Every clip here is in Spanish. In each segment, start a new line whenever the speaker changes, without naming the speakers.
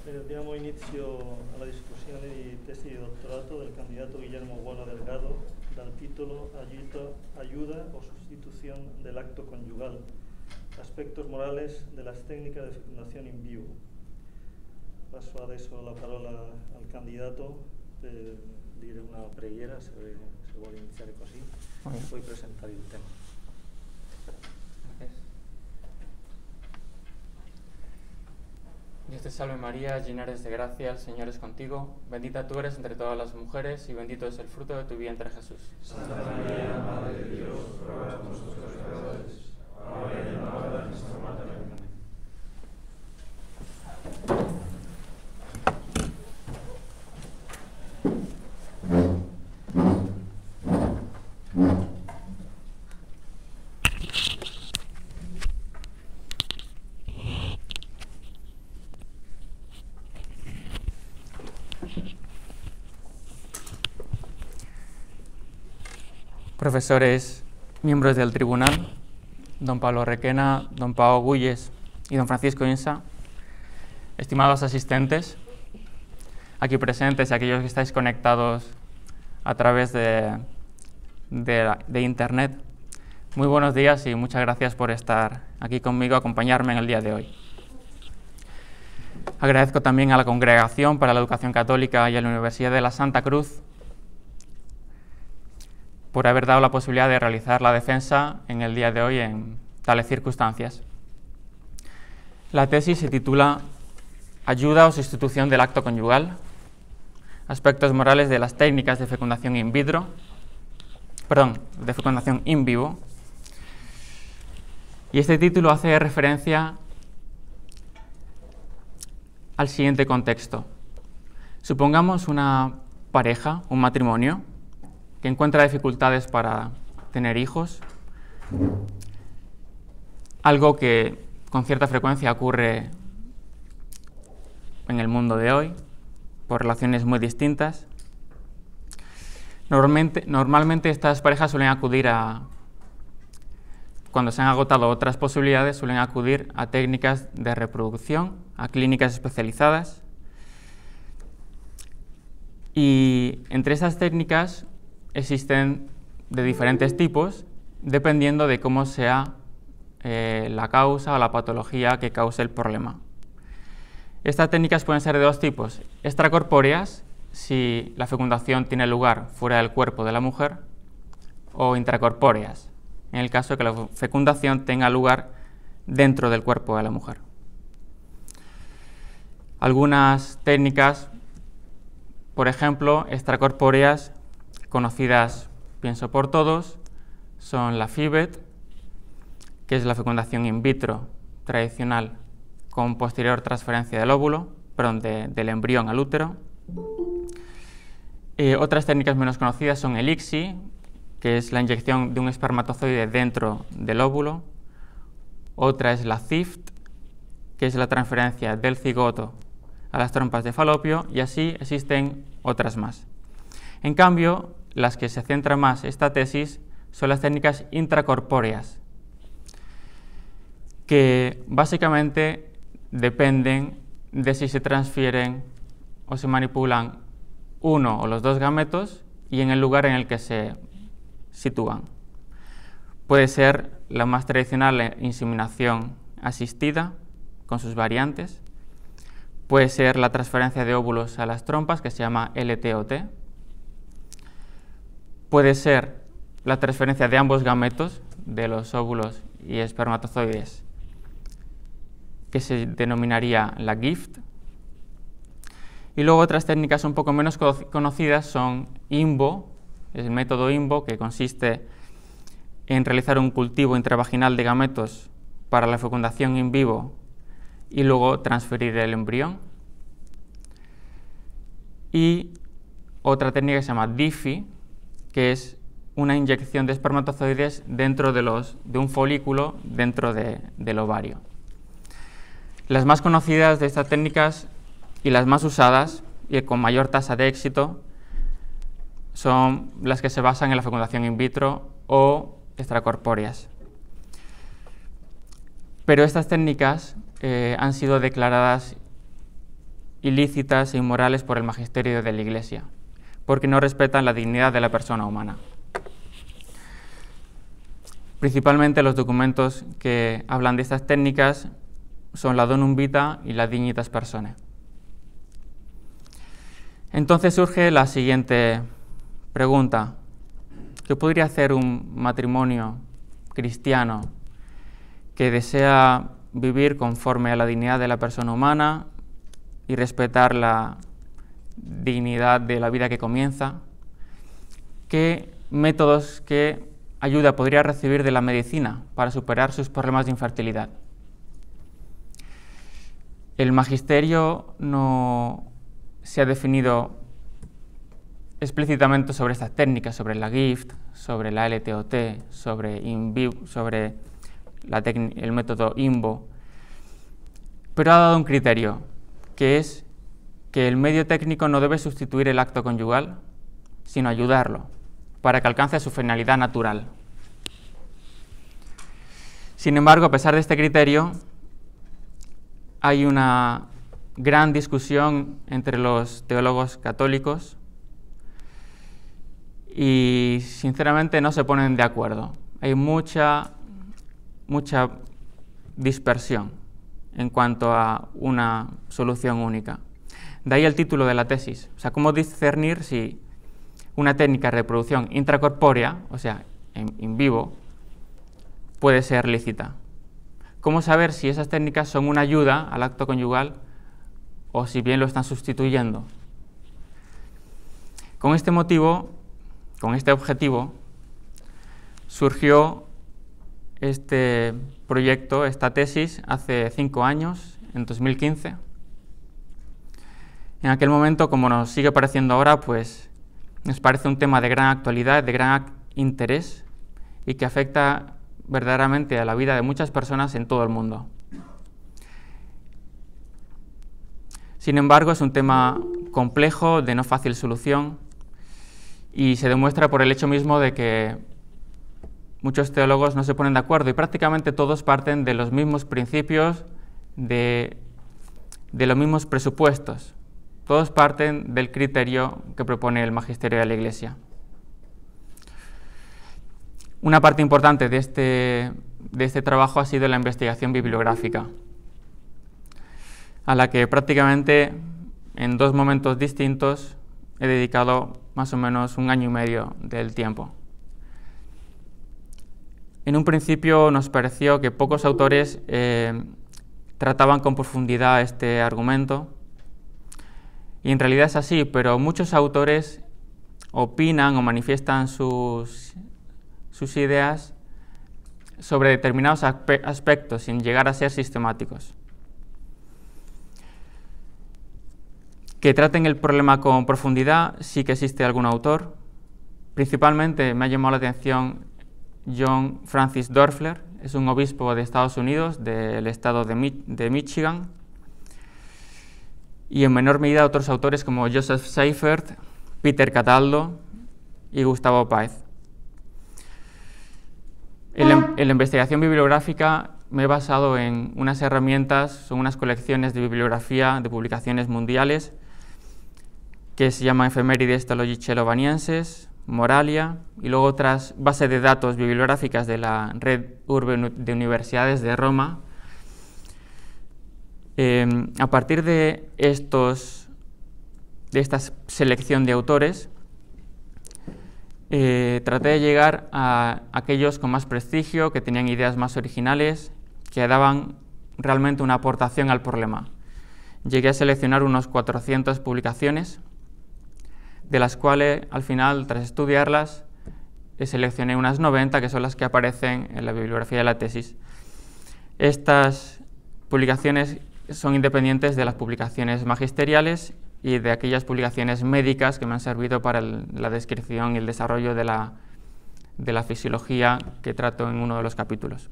Diamo inizio alla discussione di tesi di dottorato del candidato Guillermo Bueno Delgado dal titolo Ayuda o sustitución del acto conyugal, aspectos morales de las técnicas de fecundación in vivo. Passo adesso la parola al candidato per dire una preghiera, se vuole iniziare così, e poi presentare il tema.
Dios te salve María, llena eres de gracia, el Señor es contigo, bendita tú eres entre todas las mujeres y bendito es el fruto de tu vientre Jesús.
Santa María, Madre de Dios, ruega por nosotros pecadores, ahora y en la hora de nuestra muerte. Amén.
Profesores, miembros del tribunal, don Pablo Requena, don Pau Gulles y don Francisco Insa, estimados asistentes, aquí presentes y aquellos que estáis conectados a través de Internet, muy buenos días y muchas gracias por estar aquí conmigo, acompañarme en el día de hoy. Agradezco también a la Congregación para la Educación Católica y a la Universidad de la Santa Cruz por haber dado la posibilidad de realizar la defensa en el día de hoy en tales circunstancias. La tesis se titula Ayuda o sustitución del acto conyugal, aspectos morales de las técnicas de fecundación in vivo, y este título hace referencia al siguiente contexto. Supongamos una pareja, un matrimonio, que encuentra dificultades para tener hijos, algo que con cierta frecuencia ocurre en el mundo de hoy, por relaciones muy distintas. Normalmente estas parejas suelen acudir cuando se han agotado otras posibilidades, suelen acudir a técnicas de reproducción, a clínicas especializadas. Y entre esas técnicas existen de diferentes tipos, dependiendo de cómo sea la causa o la patología que cause el problema. Estas técnicas pueden ser de dos tipos: extracorpóreas, si la fecundación tiene lugar fuera del cuerpo de la mujer, o intracorpóreas, en el caso de que la fecundación tenga lugar dentro del cuerpo de la mujer. Algunas técnicas, por ejemplo, extracorpóreas, conocidas, pienso por todos, son la FIVET, que es la fecundación in vitro tradicional con posterior transferencia del óvulo, del embrión al útero. Otras técnicas menos conocidas son el ICSI, que es la inyección de un espermatozoide dentro del óvulo. Otra es la CIFT, que es la transferencia del cigoto a las trompas de falopio, y así existen otras más. En cambio, las que se centra más esta tesis son las técnicas intracorpóreas, que básicamente dependen de si se transfieren o se manipulan uno o los dos gametos y en el lugar en el que se sitúan. Puede ser la más tradicional, la inseminación asistida, con sus variantes. Puede ser la transferencia de óvulos a las trompas, que se llama LTOT. Puede ser la transferencia de ambos gametos, de los óvulos y espermatozoides, que se denominaría la GIFT. Y luego otras técnicas un poco menos conocidas son INVO, el método INVO, que consiste en realizar un cultivo intravaginal de gametos para la fecundación in vivo y luego transferir el embrión. Y otra técnica que se llama DIFI, que es una inyección de espermatozoides dentro de un folículo dentro del ovario. Las más conocidas de estas técnicas y las más usadas y con mayor tasa de éxito son las que se basan en la fecundación in vitro o extracorpóreas. Pero estas técnicas han sido declaradas ilícitas e inmorales por el magisterio de la Iglesia, porque no respetan la dignidad de la persona humana. Principalmente los documentos que hablan de estas técnicas son la Donum Vitae y la Dignitas Personae. Entonces surge la siguiente pregunta: ¿qué podría hacer un matrimonio cristiano que desea vivir conforme a la dignidad de la persona humana y respetar la dignidad de la vida que comienza? ¿Qué métodos, qué ayuda podría recibir de la medicina para superar sus problemas de infertilidad? El magisterio no se ha definido explícitamente sobre estas técnicas, sobre la GIFT, sobre la LTOT, sobre el método INVO, pero ha dado un criterio, que es que el medio técnico no debe sustituir el acto conyugal, sino ayudarlo, para que alcance su finalidad natural. Sin embargo, a pesar de este criterio, hay una gran discusión entre los teólogos católicos y sinceramente no se ponen de acuerdo. Hay mucha dispersión en cuanto a una solución única. De ahí el título de la tesis, o sea, cómo discernir si una técnica de reproducción intracorpórea, o sea, in vivo, puede ser lícita. ¿Cómo saber si esas técnicas son una ayuda al acto conyugal o si bien lo están sustituyendo? Con este motivo, con este objetivo, surgió este proyecto, esta tesis, hace 5 años, en 2015. En aquel momento, como nos sigue pareciendo ahora, pues nos parece un tema de gran actualidad, de gran interés y que afecta verdaderamente a la vida de muchas personas en todo el mundo. Sin embargo, es un tema complejo, de no fácil solución, y se demuestra por el hecho mismo de que muchos teólogos no se ponen de acuerdo y prácticamente todos parten de los mismos principios, de los mismos presupuestos. Todos parten del criterio que propone el magisterio de la Iglesia. Una parte importante de este trabajo ha sido la investigación bibliográfica, a la que prácticamente en 2 momentos distintos he dedicado más o menos 1 año y medio del tiempo. En un principio nos pareció que pocos autores trataban con profundidad este argumento, y en realidad es así, pero muchos autores opinan o manifiestan sus ideas sobre determinados aspectos sin llegar a ser sistemáticos. Que traten el problema con profundidad, sí que existe algún autor. Principalmente me ha llamado la atención John Francis Doerfler, es un obispo de Estados Unidos, del estado de Michigan, y en menor medida otros autores como Joseph Seifert, Peter Cataldo y Gustavo Páez. En la investigación bibliográfica me he basado en unas herramientas, son unas colecciones de bibliografía de publicaciones mundiales que se llaman Efemérides Theologico-Vanienses, Moralia, y luego otras bases de datos bibliográficas de la Red Urbe de Universidades de Roma. A partir de esta selección de autores, traté de llegar a aquellos con más prestigio, que tenían ideas más originales, que daban realmente una aportación al problema. Llegué a seleccionar unos 400 publicaciones, de las cuales al final, tras estudiarlas, seleccioné unas 90, que son las que aparecen en la bibliografía de la tesis. Estas publicaciones son independientes de las publicaciones magisteriales y de aquellas publicaciones médicas que me han servido para la descripción y el desarrollo de la fisiología que trato en uno de los capítulos.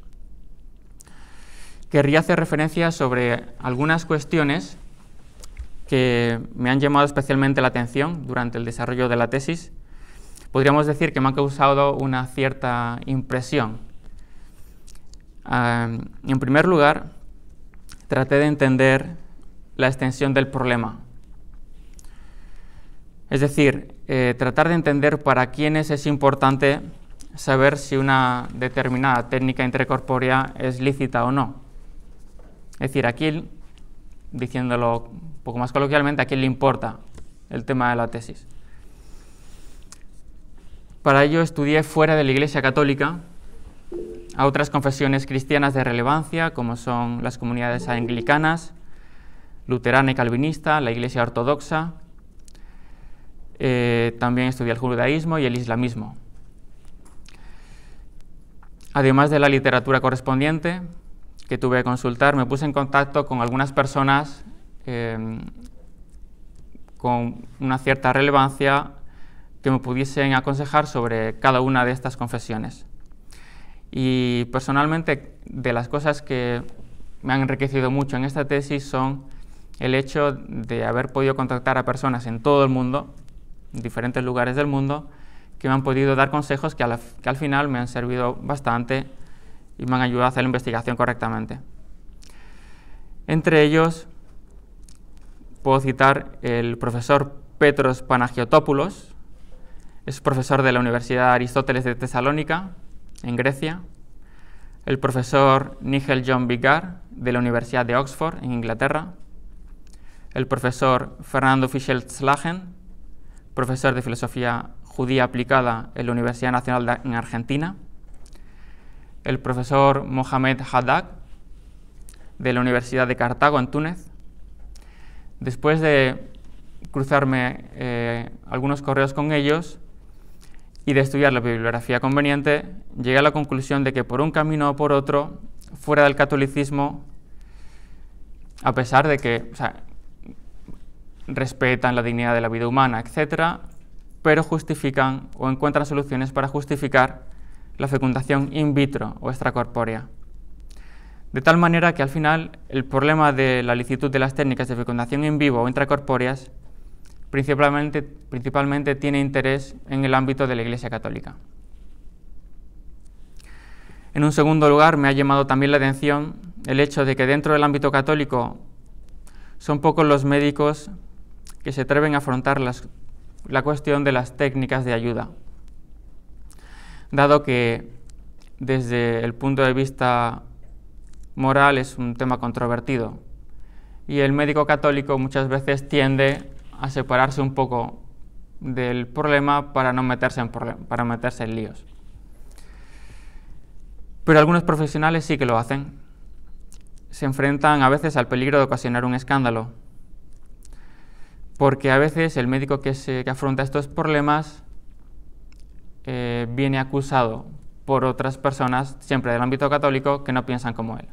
Querría hacer referencia sobre algunas cuestiones que me han llamado especialmente la atención durante el desarrollo de la tesis. Podríamos decir que me han causado una cierta impresión. En primer lugar, traté de entender la extensión del problema. Es decir, tratar de entender para quiénes es importante saber si una determinada técnica intracorpórea es lícita o no. Es decir, aquí, diciéndolo un poco más coloquialmente, ¿a quién le importa el tema de la tesis? Para ello estudié fuera de la Iglesia Católica a otras confesiones cristianas de relevancia, como son las comunidades anglicanas, luterana y calvinista, la Iglesia Ortodoxa. También estudié el judaísmo y el islamismo. Además de la literatura correspondiente que tuve que consultar, me puse en contacto con algunas personas con una cierta relevancia que me pudiesen aconsejar sobre cada una de estas confesiones. Y personalmente, de las cosas que me han enriquecido mucho en esta tesis son el hecho de haber podido contactar a personas en todo el mundo, en diferentes lugares del mundo, que me han podido dar consejos que al final me han servido bastante y me han ayudado a hacer la investigación correctamente. Entre ellos, puedo citar el profesor Petros Panagiotopoulos, es profesor de la Universidad Aristóteles de Tesalónica, en Grecia, el profesor Nigel John Vigar, de la Universidad de Oxford, en Inglaterra, el profesor Fernando Fischel-Slagen, profesor de Filosofía Judía Aplicada en la Universidad Nacional en Argentina, el profesor Mohamed Haddad, de la Universidad de Cartago, en Túnez. Después de cruzarme algunos correos con ellos y de estudiar la bibliografía conveniente, llegué a la conclusión de que por un camino o por otro, fuera del catolicismo, a pesar de que respetan la dignidad de la vida humana, etc., pero justifican o encuentran soluciones para justificar la fecundación in vitro o extracorpórea. De tal manera que al final el problema de la licitud de las técnicas de fecundación in vivo o intracorpóreas principalmente tiene interés en el ámbito de la Iglesia Católica. En un segundo lugar, me ha llamado también la atención el hecho de que dentro del ámbito católico son pocos los médicos que se atreven a afrontar la cuestión de las técnicas de ayuda, dado que desde el punto de vista moral es un tema controvertido y el médico católico muchas veces tiende a separarse un poco del problema para no meterse en líos. Pero algunos profesionales sí que lo hacen. Se enfrentan a veces al peligro de ocasionar un escándalo, porque a veces el médico que afronta estos problemas viene acusado por otras personas, siempre del ámbito católico, que no piensan como él.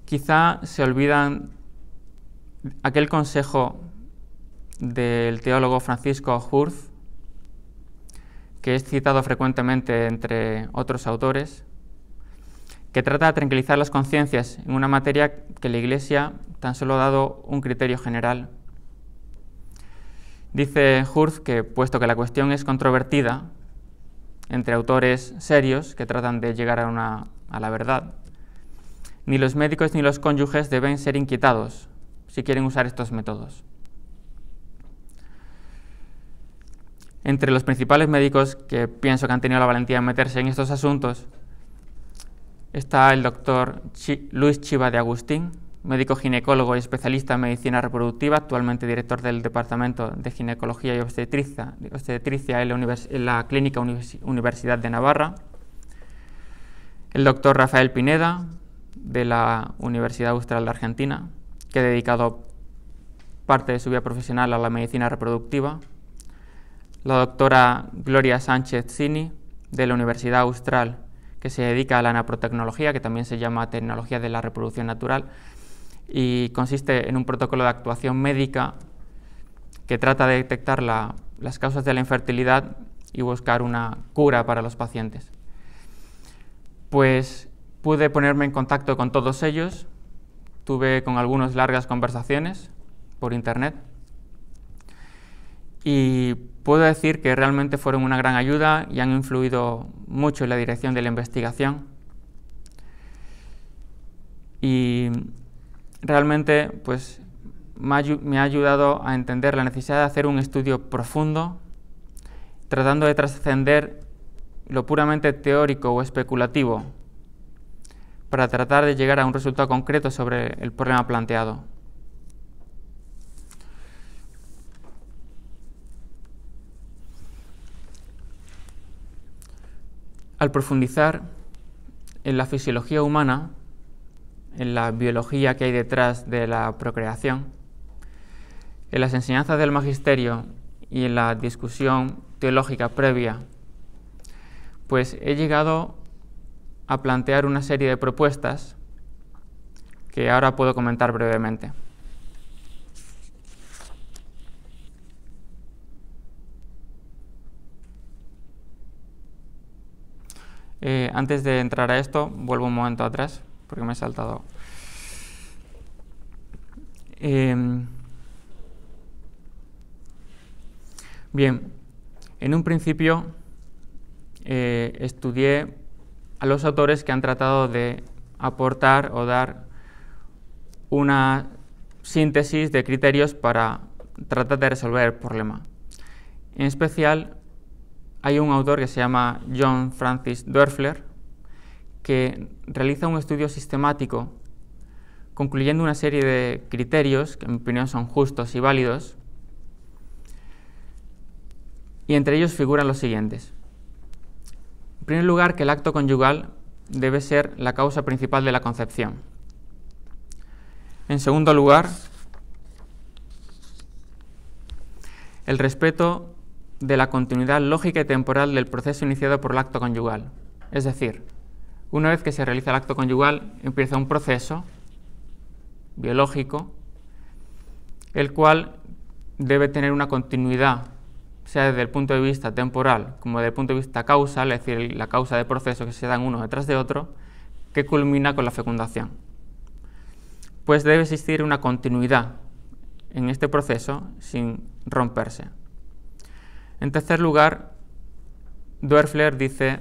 Quizá se olvidan aquel consejo del teólogo Francisco Hurth, que es citado frecuentemente entre otros autores, que trata de tranquilizar las conciencias en una materia que la Iglesia tan solo ha dado un criterio general. Dice Hurth que, puesto que la cuestión es controvertida entre autores serios que tratan de llegar a la verdad, ni los médicos ni los cónyuges deben ser inquietados si quieren usar estos métodos. Entre los principales médicos que pienso que han tenido la valentía de meterse en estos asuntos está el doctor Luis Chiva de Agustín, médico ginecólogo y especialista en medicina reproductiva, actualmente director del Departamento de Ginecología y Obstetricia en la Clínica Universidad de Navarra, el doctor Rafael Pineda, de la Universidad Austral de Argentina, que ha dedicado parte de su vida profesional a la medicina reproductiva, la doctora Gloria Sánchez Cini, de la Universidad Austral, que se dedica a la naprotecnología, que también se llama tecnología de la reproducción natural, y consiste en un protocolo de actuación médica que trata de detectar las causas de la infertilidad y buscar una cura para los pacientes. Pues pude ponerme en contacto con todos ellos, tuve con algunos largas conversaciones por internet y puedo decir que realmente fueron una gran ayuda y han influido mucho en la dirección de la investigación. y realmente pues, me ha ayudado a entender la necesidad de hacer un estudio profundo, tratando de trascender lo puramente teórico o especulativo para tratar de llegar a un resultado concreto sobre el problema planteado. Al profundizar en la fisiología humana, en la biología que hay detrás de la procreación, en las enseñanzas del magisterio y en la discusión teológica previa, pues he llegado a plantear una serie de propuestas que ahora puedo comentar brevemente. Antes de entrar a esto, vuelvo un momento atrás, porque me he saltado. Bien, en un principio estudié a los autores que han tratado de aportar o dar una síntesis de criterios para tratar de resolver el problema. En especial, hay un autor que se llama John Francis Doerfler, que realiza un estudio sistemático concluyendo una serie de criterios que en mi opinión son justos y válidos, y entre ellos figuran los siguientes. En primer lugar, que el acto conyugal debe ser la causa principal de la concepción. En segundo lugar, el respeto de la continuidad lógica y temporal del proceso iniciado por el acto conyugal. Es decir, una vez que se realiza el acto conyugal, empieza un proceso biológico, el cual debe tener una continuidad, sea desde el punto de vista temporal como desde el punto de vista causal, es decir, la causa de procesos que se dan uno detrás de otro, que culmina con la fecundación. Pues debe existir una continuidad en este proceso sin romperse. En tercer lugar, Doerfler dice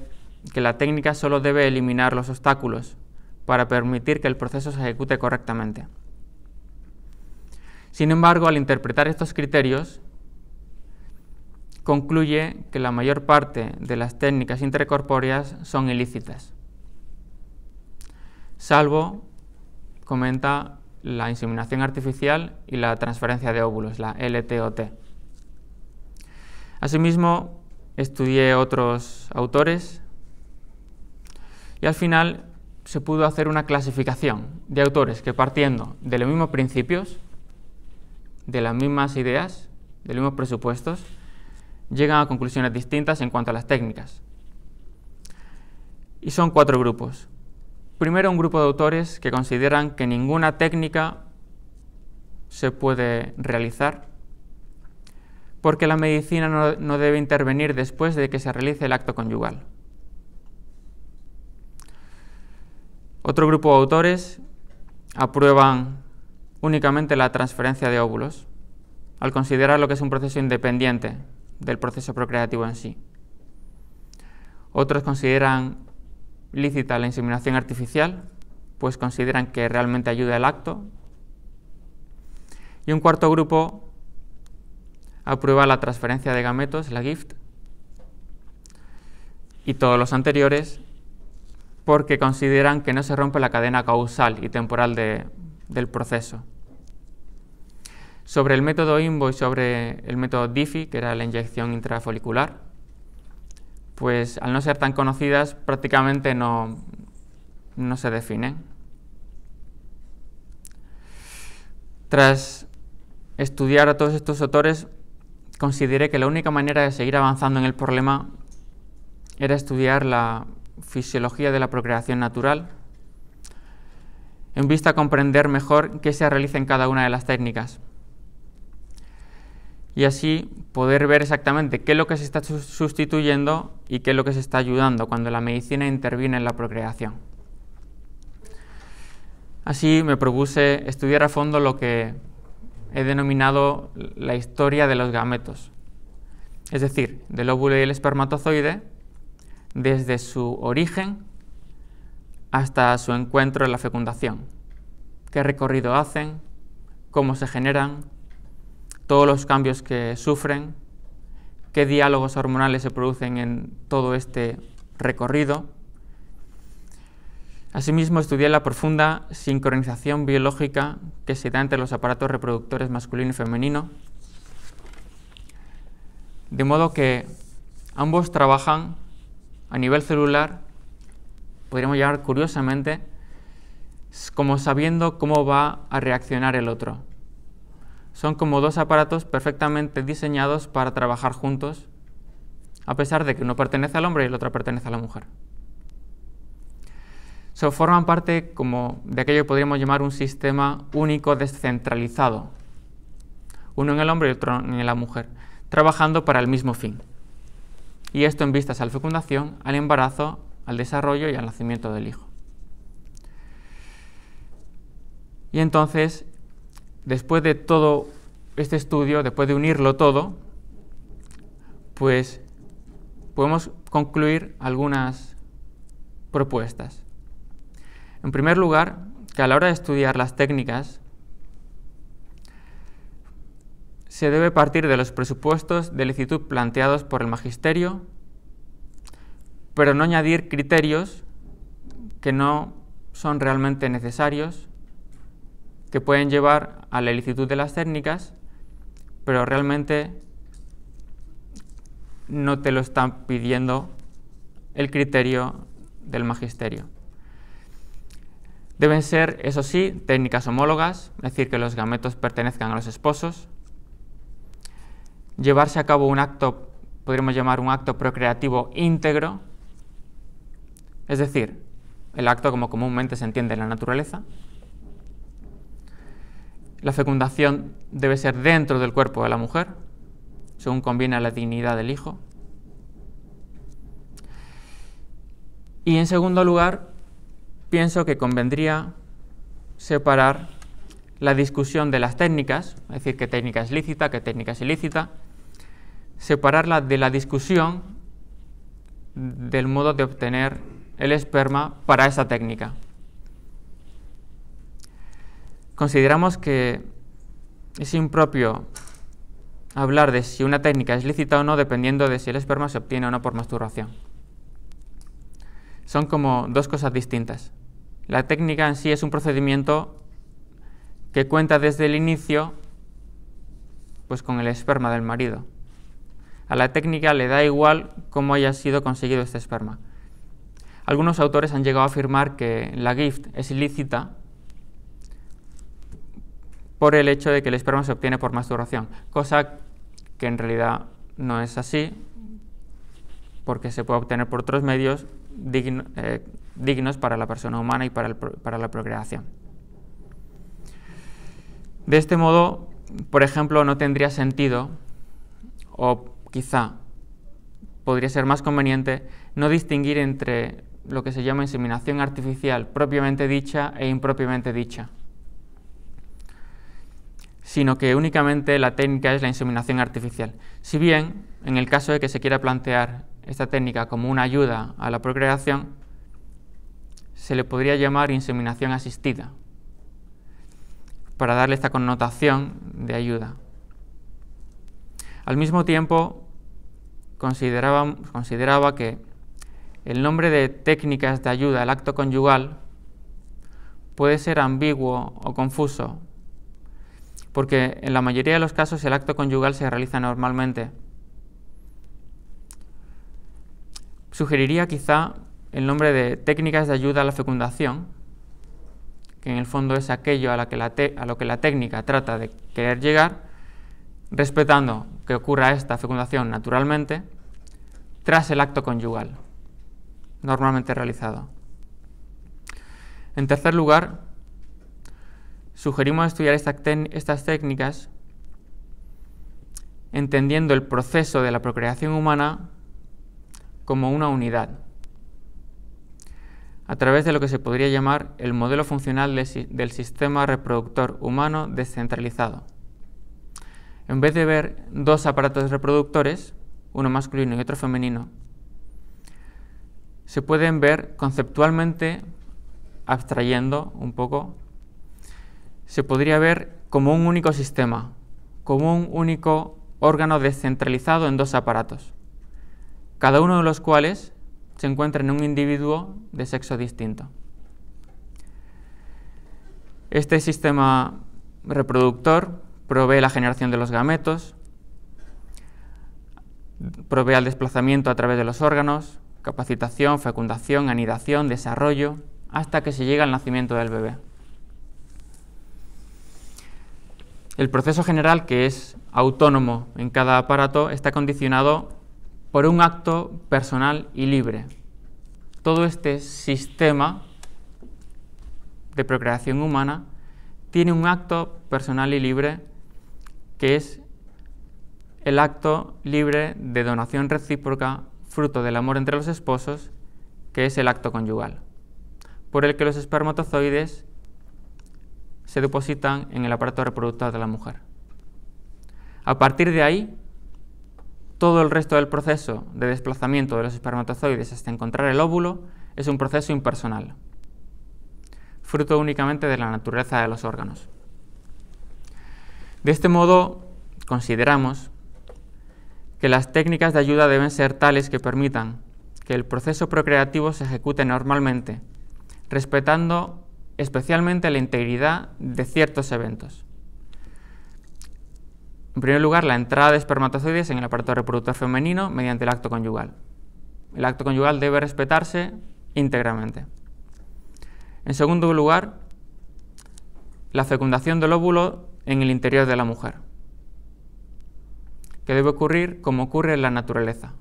que la técnica solo debe eliminar los obstáculos para permitir que el proceso se ejecute correctamente. Sin embargo, al interpretar estos criterios, concluye que la mayor parte de las técnicas intercorpóreas son ilícitas, salvo, comenta, la inseminación artificial y la transferencia de óvulos, la LTOT. Asimismo, estudié otros autores y al final se pudo hacer una clasificación de autores que, partiendo de los mismos principios, de las mismas ideas, de los mismos presupuestos, llegan a conclusiones distintas en cuanto a las técnicas. Y son 4 grupos. Primero, un grupo de autores que consideran que ninguna técnica se puede realizar porque la medicina no debe intervenir después de que se realice el acto conyugal. Otro grupo de autores aprueban únicamente la transferencia de óvulos, al considerar lo que es un proceso independiente del proceso procreativo en sí. Otros consideran lícita la inseminación artificial, pues consideran que realmente ayuda al acto. Y un cuarto grupo aprueba la transferencia de gametos, la GIFT, y todos los anteriores porque consideran que no se rompe la cadena causal y temporal del proceso. Sobre el método INVO y sobre el método DIFI, que era la inyección intrafolicular, pues al no ser tan conocidas prácticamente no se definen. Tras estudiar a todos estos autores, consideré que la única manera de seguir avanzando en el problema era estudiar la fisiología de la procreación natural, en vista a comprender mejor qué se realiza en cada una de las técnicas, y así poder ver exactamente qué es lo que se está sustituyendo y qué es lo que se está ayudando cuando la medicina interviene en la procreación. Así me propuse estudiar a fondo lo que he denominado la historia de los gametos, es decir, del óvulo y el espermatozoide, desde su origen hasta su encuentro en la fecundación, qué recorrido hacen, cómo se generan, todos los cambios que sufren, qué diálogos hormonales se producen en todo este recorrido. Asimismo, estudié la profunda sincronización biológica que se da entre los aparatos reproductores masculino y femenino, de modo que ambos trabajan a nivel celular, podríamos llamar curiosamente, como sabiendo cómo va a reaccionar el otro. Son como dos aparatos perfectamente diseñados para trabajar juntos, a pesar de que uno pertenece al hombre y el otro pertenece a la mujer. Forman parte como de aquello que podríamos llamar un sistema único descentralizado, uno en el hombre y otro en la mujer, trabajando para el mismo fin. Y esto en vistas a la fecundación, al embarazo, al desarrollo y al nacimiento del hijo. Y entonces, después de todo este estudio, después de unirlo todo, pues podemos concluir algunas propuestas. En primer lugar, que a la hora de estudiar las técnicas se debe partir de los presupuestos de licitud planteados por el magisterio, pero no añadir criterios que no son realmente necesarios, que pueden llevar a la licitud de las técnicas, pero realmente no te lo están pidiendo el criterio del magisterio. Deben ser, eso sí, técnicas homólogas, es decir, que los gametos pertenezcan a los esposos. Llevarse a cabo un acto, podríamos llamar un acto procreativo íntegro, es decir, el acto como comúnmente se entiende en la naturaleza. La fecundación debe ser dentro del cuerpo de la mujer, según conviene a la dignidad del hijo. Y en segundo lugar, pienso que convendría separar la discusión de las técnicas, es decir, qué técnica es lícita, qué técnica es ilícita, separarla de la discusión del modo de obtener el esperma para esa técnica. Consideramos que es impropio hablar de si una técnica es lícita o no dependiendo de si el esperma se obtiene o no por masturbación. Son como dos cosas distintas. La técnica en sí es un procedimiento que cuenta desde el inicio pues con el esperma del marido. A la técnica le da igual cómo haya sido conseguido este esperma. Algunos autores han llegado a afirmar que la GIFT es ilícita por el hecho de que el esperma se obtiene por masturbación, cosa que en realidad no es así, porque se puede obtener por otros medios dignos para la persona humana y para la procreación. De este modo, por ejemplo, no tendría sentido, o quizá podría ser más conveniente, no distinguir entre lo que se llama inseminación artificial propiamente dicha e impropiamente dicha, sino que únicamente la técnica es la inseminación artificial. Si bien, en el caso de que se quiera plantear esta técnica como una ayuda a la procreación, se le podría llamar inseminación asistida, para darle esta connotación de ayuda. Al mismo tiempo, consideraba que el nombre de técnicas de ayuda al acto conyugal puede ser ambiguo o confuso, porque en la mayoría de los casos el acto conyugal se realiza normalmente. Sugeriría quizá el nombre de técnicas de ayuda a la fecundación, que en el fondo es aquello a lo que la técnica trata de querer llegar, respetando que ocurra esta fecundación naturalmente, tras el acto conyugal, normalmente realizado. En tercer lugar, sugerimos estudiar estas técnicas entendiendo el proceso de la procreación humana como una unidad, a través de lo que se podría llamar el modelo funcional del sistema reproductor humano descentralizado. En vez de ver dos aparatos reproductores, uno masculino y otro femenino, se pueden ver conceptualmente, abstrayendo un poco, se podría ver como un único sistema, como un único órgano descentralizado en dos aparatos, cada uno de los cuales se encuentra en un individuo de sexo distinto. Este sistema reproductor provee la generación de los gametos, provee el desplazamiento a través de los órganos, capacitación, fecundación, anidación, desarrollo, hasta que se llega al nacimiento del bebé. El proceso general, que es autónomo en cada aparato, está condicionado por un acto personal y libre. Todo este sistema de procreación humana tiene un acto personal y libre, que es el acto libre de donación recíproca, fruto del amor entre los esposos, que es el acto conyugal, por el que los espermatozoides se depositan en el aparato reproductor de la mujer. A partir de ahí, todo el resto del proceso de desplazamiento de los espermatozoides hasta encontrar el óvulo es un proceso impersonal, fruto únicamente de la naturaleza de los órganos. De este modo, consideramos que las técnicas de ayuda deben ser tales que permitan que el proceso procreativo se ejecute normalmente, respetando especialmente la integridad de ciertos eventos. En primer lugar, la entrada de espermatozoides en el aparato reproductor femenino mediante el acto conyugal. El acto conyugal debe respetarse íntegramente. En segundo lugar, la fecundación del óvulo en el interior de la mujer, que debe ocurrir como ocurre en la naturaleza.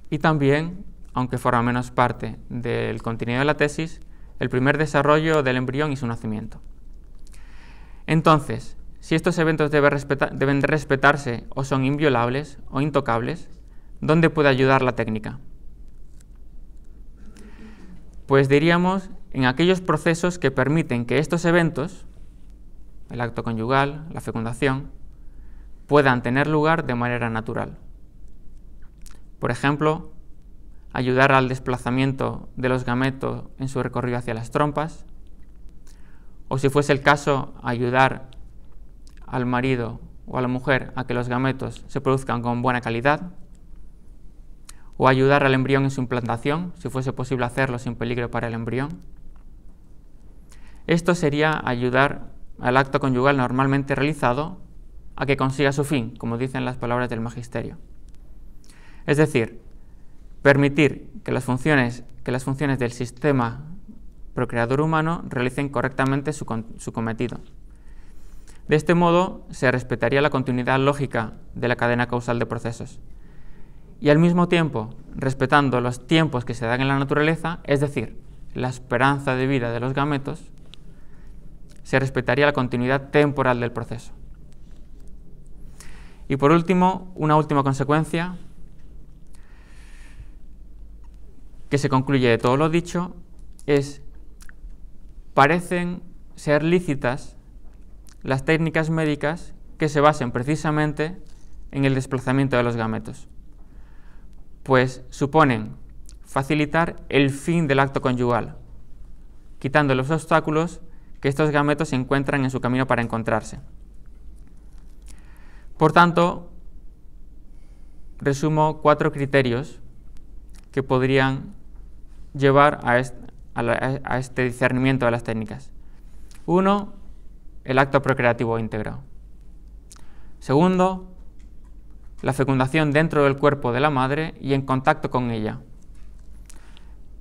Y también, aunque forma menos parte del contenido de la tesis, el primer desarrollo del embrión y su nacimiento. Entonces, si estos eventos deben respetarse o son inviolables o intocables, ¿dónde puede ayudar la técnica? Pues diríamos en aquellos procesos que permiten que estos eventos, el acto conyugal, la fecundación, puedan tener lugar de manera natural. Por ejemplo, ayudar al desplazamiento de los gametos en su recorrido hacia las trompas, o si fuese el caso, ayudar al marido o a la mujer a que los gametos se produzcan con buena calidad, o ayudar al embrión en su implantación, si fuese posible hacerlo sin peligro para el embrión. Esto sería ayudar al acto conyugal normalmente realizado a que consiga su fin, como dicen las palabras del magisterio. Es decir, permitir que las funciones del sistema procreador humano realicen correctamente su cometido. De este modo, se respetaría la continuidad lógica de la cadena causal de procesos. Y al mismo tiempo, respetando los tiempos que se dan en la naturaleza, es decir, la esperanza de vida de los gametos, se respetaría la continuidad temporal del proceso. Y por último, una última consecuencia que se concluye de todo lo dicho es: parecen ser lícitas las técnicas médicas que se basen precisamente en el desplazamiento de los gametos, pues suponen facilitar el fin del acto conyugal, quitando los obstáculos que estos gametos encuentran en su camino para encontrarse. Por tanto, resumo 4 criterios que podrían llevar a este discernimiento de las técnicas. 1, el acto procreativo íntegro. Segundo, la fecundación dentro del cuerpo de la madre y en contacto con ella.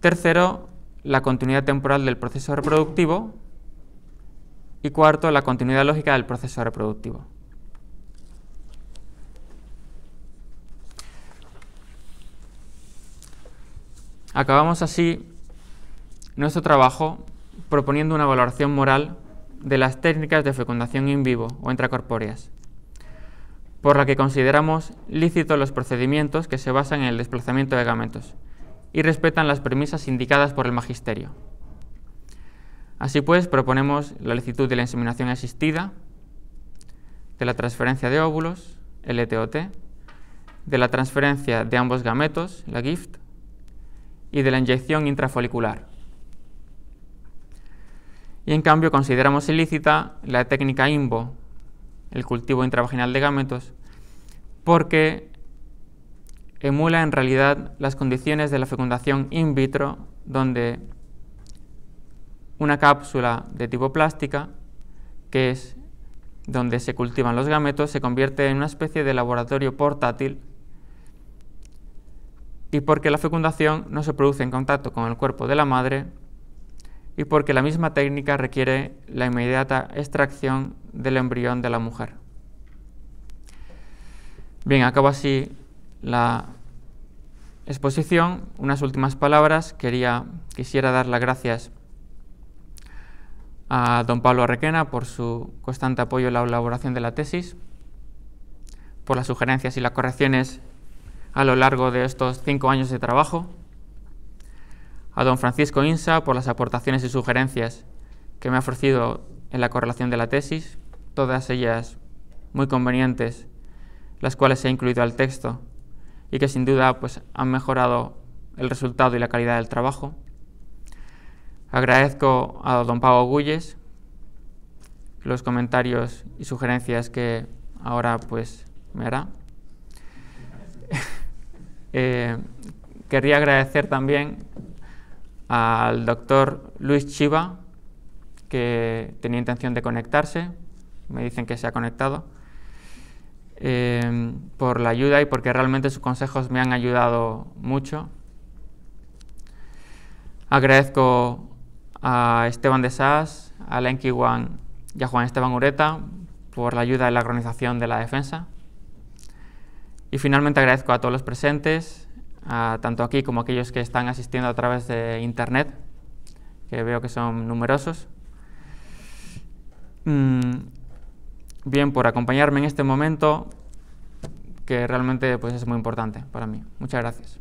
Tercero, la continuidad temporal del proceso reproductivo. Y cuarto, la continuidad lógica del proceso reproductivo. Acabamos así nuestro trabajo proponiendo una valoración moral de las técnicas de fecundación in vivo o intracorpóreas, por la que consideramos lícitos los procedimientos que se basan en el desplazamiento de gametos y respetan las premisas indicadas por el magisterio. Así pues, proponemos la licitud de la inseminación asistida, de la transferencia de óvulos, LTOT, de la transferencia de ambos gametos, la GIFT, y de la inyección intrafolicular. Y en cambio consideramos ilícita la técnica INVO, el cultivo intravaginal de gametos, porque emula en realidad las condiciones de la fecundación in vitro, donde una cápsula de tipo plástica, que es donde se cultivan los gametos, se convierte en una especie de laboratorio portátil, y porque la fecundación no se produce en contacto con el cuerpo de la madre, y porque la misma técnica requiere la inmediata extracción del embrión de la mujer. Bien, acabo así la exposición. Unas últimas palabras. Quisiera dar las gracias a don Pablo Requena por su constante apoyo en la elaboración de la tesis, por las sugerencias y las correcciones a lo largo de estos 5 años de trabajo, a don Francisco Insa por las aportaciones y sugerencias que me ha ofrecido en la correlación de la tesis, todas ellas muy convenientes, las cuales he incluido al texto y que sin duda pues, han mejorado el resultado y la calidad del trabajo. Agradezco a don Pablo Gulles los comentarios y sugerencias que ahora pues me hará. Querría agradecer también al doctor Luis Chiva, que tenía intención de conectarse, me dicen que se ha conectado, por la ayuda y porque realmente sus consejos me han ayudado mucho. Agradezco a Esteban de Saas, a Lenki Wan y a Juan Esteban Ureta por la ayuda en la organización de la defensa. Y finalmente agradezco a todos los presentes, tanto aquí como aquellos que están asistiendo a través de internet, que veo que son numerosos. Bien, por acompañarme en este momento, que realmente pues, es muy importante para mí. Muchas gracias.